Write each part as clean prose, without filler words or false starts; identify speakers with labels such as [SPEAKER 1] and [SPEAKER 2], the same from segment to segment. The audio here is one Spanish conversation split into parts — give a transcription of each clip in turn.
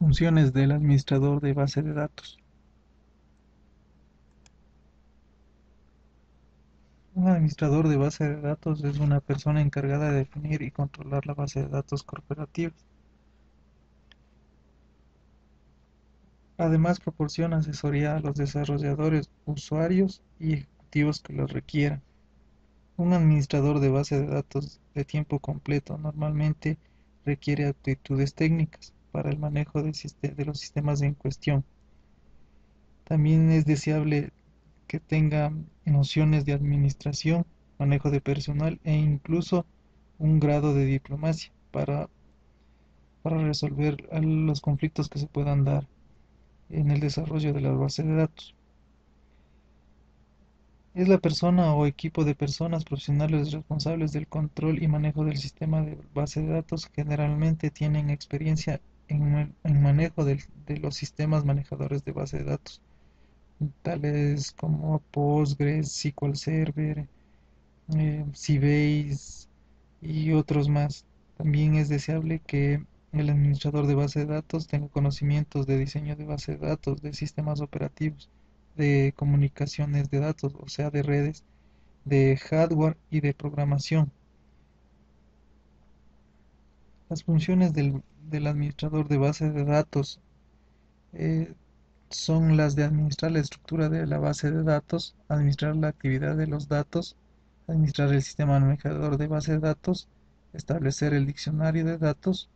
[SPEAKER 1] Funciones del administrador de base de datos. Un administrador de base de datos es una persona encargada de definir y controlar la base de datos corporativa. Además, proporciona asesoría a los desarrolladores, usuarios y ejecutivos que lo requieran. Un administrador de base de datos de tiempo completo normalmente requiere aptitudes técnicas para el manejo de los sistemas en cuestión. También es deseable que tenga nociones de administración, manejo de personal e incluso un grado de diplomacia para resolver los conflictos que se puedan dar en el desarrollo de la base de datos. Es la persona o equipo de personas profesionales responsables del control y manejo del sistema de base de datos. Generalmente tienen experiencia en manejo de los sistemas manejadores de base de datos, tales como Postgres, SQL Server, Sybase y otros más. También es deseable que el administrador de base de datos tenga conocimientos de diseño de base de datos, de sistemas operativos, de comunicaciones de datos, o sea, de redes, de hardware y de programación. Las funciones del administrador de base de datos eh, son las de administrar la estructura de la base de datos, administrar la actividad de los datos, administrar el sistema manejador de base de datos, establecer el diccionario de datos,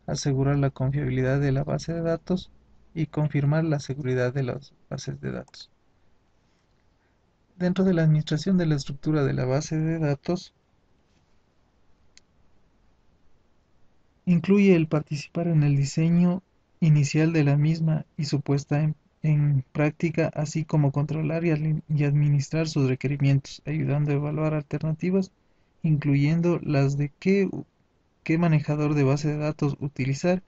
[SPEAKER 1] asegurar la confiabilidad de la base de datos y confirmar la seguridad de las bases de datos. Dentro de la administración de la estructura de la base de datos, incluye el participar en el diseño inicial de la misma y su puesta en práctica, así como controlar y administrar sus requerimientos, ayudando a evaluar alternativas, incluyendo las de qué manejador de base de datos utilizar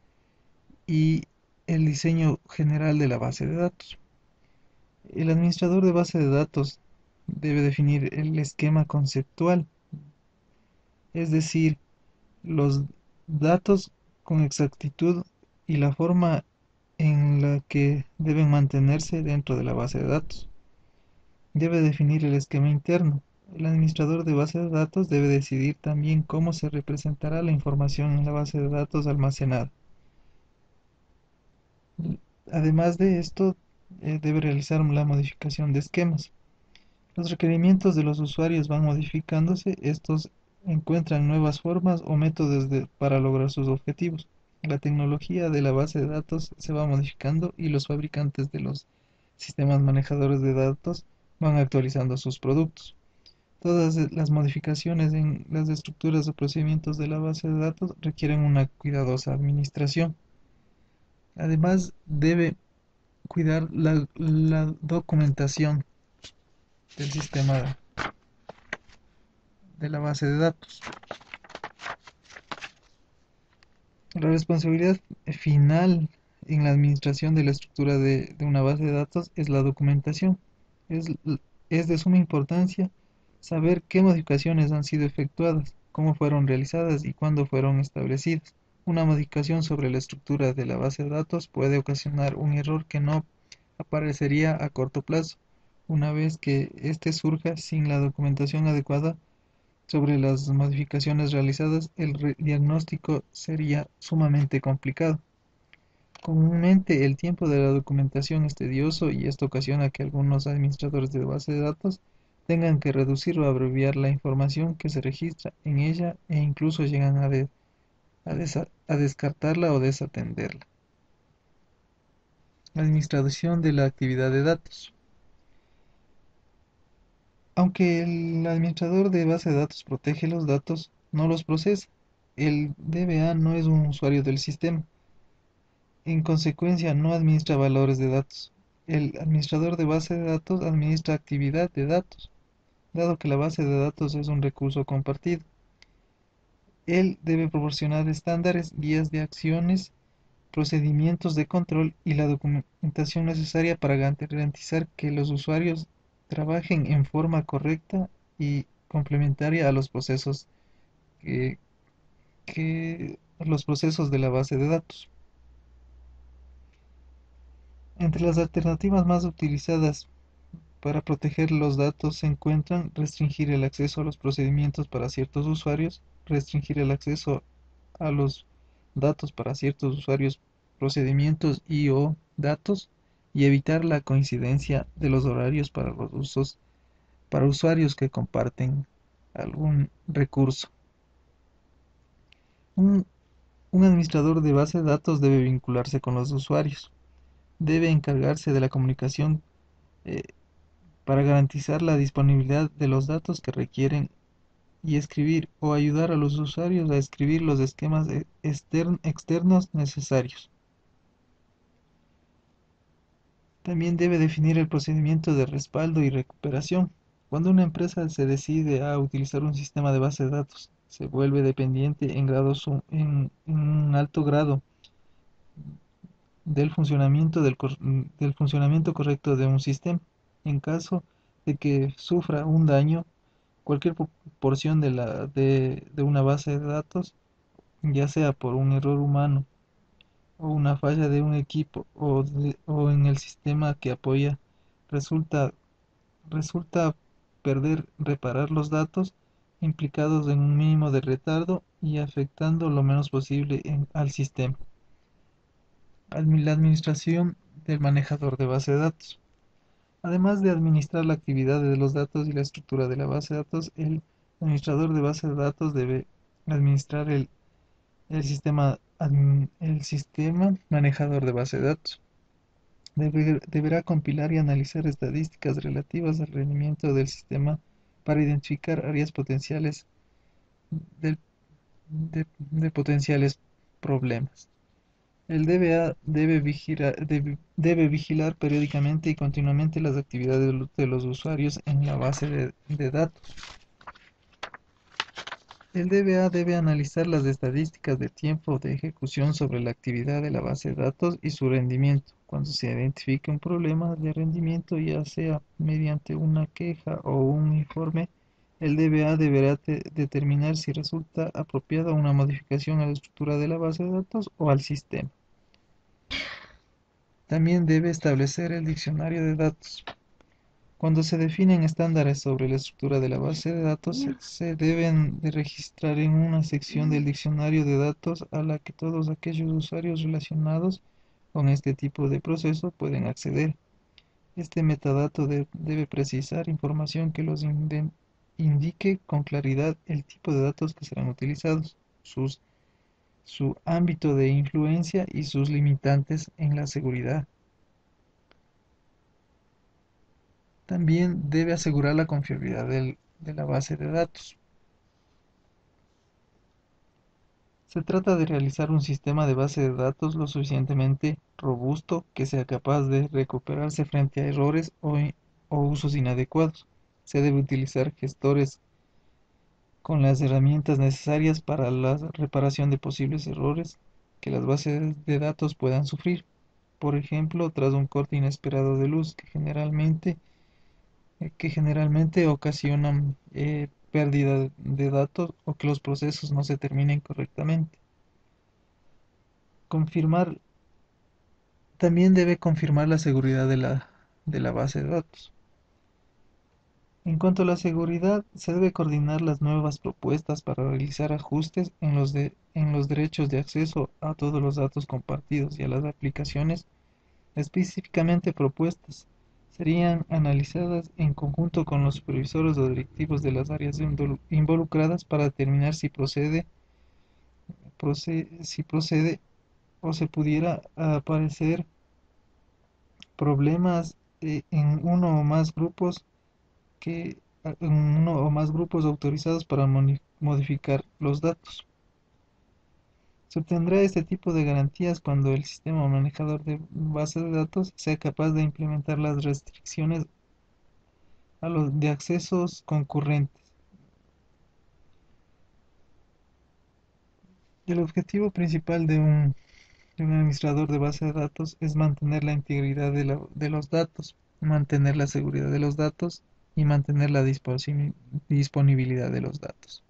[SPEAKER 1] y el diseño general de la base de datos. El administrador de base de datos debe definir el esquema conceptual, es decir, los datos con exactitud y la forma en la que deben mantenerse dentro de la base de datos. Debe definir el esquema interno. El administrador de base de datos debe decidir también cómo se representará la información en la base de datos almacenada. Además de esto, debe realizar la modificación de esquemas. Los requerimientos de los usuarios van modificándose, estos encuentran nuevas formas o métodos para lograr sus objetivos. La tecnología de la base de datos se va modificando y los fabricantes de los sistemas manejadores de datos van actualizando sus productos. Todas las modificaciones en las estructuras o procedimientos de la base de datos requieren una cuidadosa administración. Además, debe cuidar la documentación del sistema de la base de datos. La responsabilidad final en la administración de la estructura de una base de datos es la documentación. Es, es de suma importancia saber qué modificaciones han sido efectuadas, cómo fueron realizadas y cuándo fueron establecidas. Una modificación sobre la estructura de la base de datos puede ocasionar un error que no aparecería a corto plazo. Una vez que éste surja sin la documentación adecuada, sobre las modificaciones realizadas, el diagnóstico sería sumamente complicado. Comúnmente el tiempo de la documentación es tedioso y esto ocasiona que algunos administradores de base de datos tengan que reducir o abreviar la información que se registra en ella e incluso llegan a descartarla o desatenderla. Administración de la actividad de datos. Aunque el administrador de base de datos protege los datos, no los procesa. El DBA no es un usuario del sistema. En consecuencia, no administra valores de datos. El administrador de base de datos administra actividad de datos, dado que la base de datos es un recurso compartido. Él debe proporcionar estándares, guías de acciones, procedimientos de control y la documentación necesaria para garantizar que los usuarios trabajen en forma correcta y complementaria a los procesos que los procesos de la base de datos. Entre las alternativas más utilizadas para proteger los datos se encuentran restringir el acceso a los procedimientos para ciertos usuarios, restringir el acceso a los datos para ciertos usuarios, procedimientos y o datos, y evitar la coincidencia de los horarios para los usos para usuarios que comparten algún recurso. Un, un administrador de base de datos debe vincularse con los usuarios, debe encargarse de la comunicación eh, para garantizar la disponibilidad de los datos que requieren y escribir o ayudar a los usuarios a escribir los esquemas externos necesarios. También debe definir el procedimiento de respaldo y recuperación. Cuando una empresa se decide a utilizar un sistema de base de datos, se vuelve dependiente en un alto grado del funcionamiento correcto de un sistema. En caso de que sufra un daño, cualquier porción de una base de datos, ya sea por un error humano o una falla de un equipo o en el sistema que apoya, resulta, resulta perder reparar los datos implicados en un mínimo de retardo y afectando lo menos posible al sistema. La administración del manejador de base de datos. Además de administrar la actividad de los datos y la estructura de la base de datos, el administrador de base de datos debe administrar el sistema manejador de base de datos. Deberá compilar y analizar estadísticas relativas al rendimiento del sistema para identificar áreas potenciales del- de potenciales problemas. El DBA debe vigilar periódicamente y continuamente las actividades de los usuarios en la base de datos. El DBA debe analizar las estadísticas de tiempo de ejecución sobre la actividad de la base de datos y su rendimiento. Cuando se identifique un problema de rendimiento, ya sea mediante una queja o un informe, el DBA deberá determinar si resulta apropiada una modificación a la estructura de la base de datos o al sistema. También debe establecer el diccionario de datos. Cuando se definen estándares sobre la estructura de la base de datos, se deben de registrar en una sección del diccionario de datos a la que todos aquellos usuarios relacionados con este tipo de proceso pueden acceder. Este metadato debe precisar información que indique con claridad el tipo de datos que serán utilizados, su ámbito de influencia y sus limitantes en la seguridad. También debe asegurar la confiabilidad de la base de datos. Se trata de realizar un sistema de base de datos lo suficientemente robusto que sea capaz de recuperarse frente a errores o usos inadecuados. Se debe utilizar gestores con las herramientas necesarias para la reparación de posibles errores que las bases de datos puedan sufrir. Por ejemplo, tras un corte inesperado de luz que generalmente ocasionan pérdida de datos o que los procesos no se terminen correctamente. Confirmar, también debe confirmar la seguridad de la base de datos. En cuanto a la seguridad, se debe coordinar las nuevas propuestas para realizar ajustes en los derechos de acceso a todos los datos compartidos y a las aplicaciones específicamente propuestas. Serían analizadas en conjunto con los supervisores o directivos de las áreas involucradas para determinar si procede o se pudiera aparecer problemas en uno o más grupos autorizados para modificar los datos. Se obtendrá este tipo de garantías cuando el sistema manejador de bases de datos sea capaz de implementar las restricciones de accesos concurrentes. El objetivo principal de un administrador de base de datos es mantener la integridad de los datos, mantener la seguridad de los datos y mantener la disponibilidad de los datos.